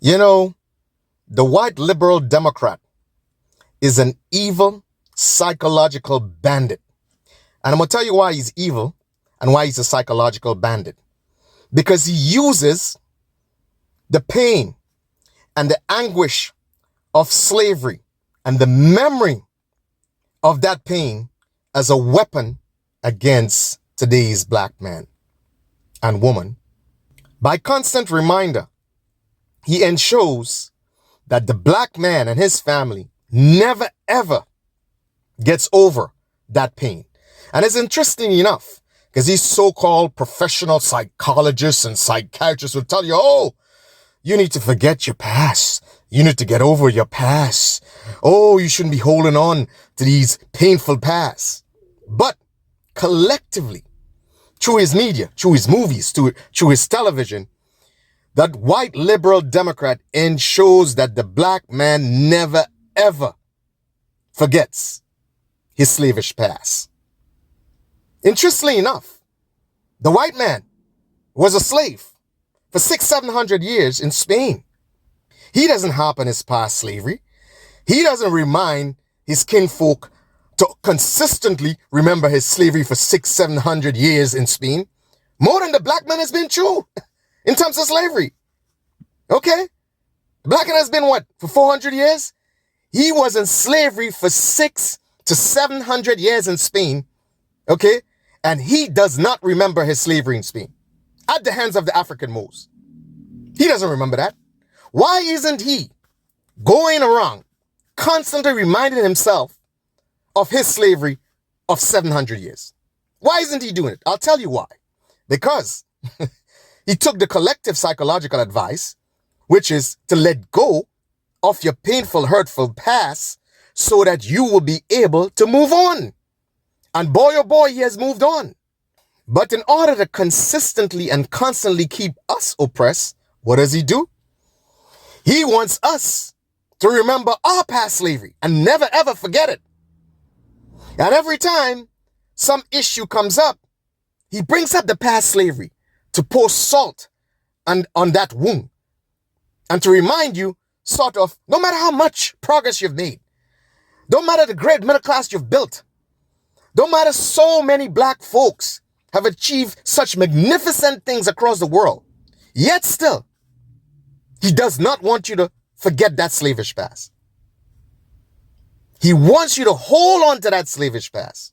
You know, the white liberal Democrat is an evil psychological bandit. And I'm going to tell you why he's evil and why he's a psychological bandit. Because he uses the pain and the anguish of slavery and the memory of that pain as a weapon against today's black man and woman. By constant reminder, he ensures that the black man and his family never ever gets over that pain. And it's interesting enough because these so-called professional psychologists and psychiatrists will tell you, oh, you need to forget your past. You need to get over your past. Oh, you shouldn't be holding on to these painful pasts. But collectively, through his media, through his movies, through his television, that white liberal Democrat ensures that the black man never ever forgets his slavish past. Interestingly enough, the white man was a slave for 600-700 years in Spain. He doesn't harp on his past slavery. He doesn't remind his kinfolk to consistently remember his slavery for 600-700 years in Spain. More than the black man has been through in terms of slavery. Okay? The black man has been what? For 400 years? He was in slavery for 600 to 700 years in Spain. Okay? And he does not remember his slavery in Spain at the hands of the African Moors. He doesn't remember that. Why isn't he going around constantly reminding himself of his slavery of 700 years? Why isn't he doing it? I'll tell you why. Because he took the collective psychological advice, which is to let go of your painful, hurtful past so that you will be able to move on. And boy, oh boy, he has moved on. But in order to consistently and constantly keep us oppressed, what does he do? He wants us to remember our past slavery and never ever forget it. And every time some issue comes up, he brings up the past slavery to pour salt on that wound and to remind you, sort of, no matter how much progress you've made, don't matter the great middle class you've built, don't matter so many black folks have achieved such magnificent things across the world, yet still, he does not want you to forget that slavish past. He wants you to hold on to that slavish past.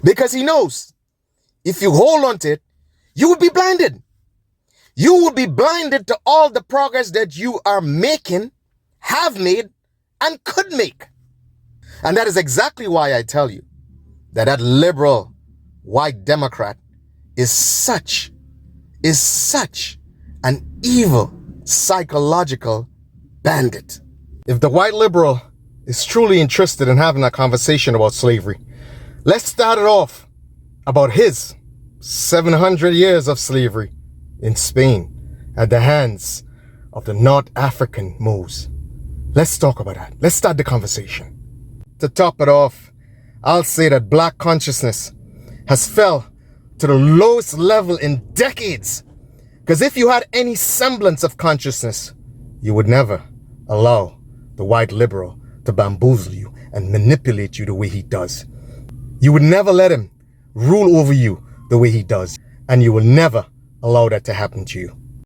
Because he knows if you hold on to it, you will be blinded. You will be blinded to all the progress that you are making, have made, and could make. And that is exactly why I tell you that liberal white Democrat is such an evil psychological bandit. If the white liberal is truly interested in having a conversation about slavery, let's start it off about his 700 years of slavery in Spain at the hands of the North African Moors. Let's talk about that. Let's start the conversation. To top it off, I'll say that black consciousness has fell to the lowest level in decades. Because if you had any semblance of consciousness, you would never allow the white liberal to bamboozle you and manipulate you the way he does. You would never let him rule over you the way he does. And you will never allow that to happen to you.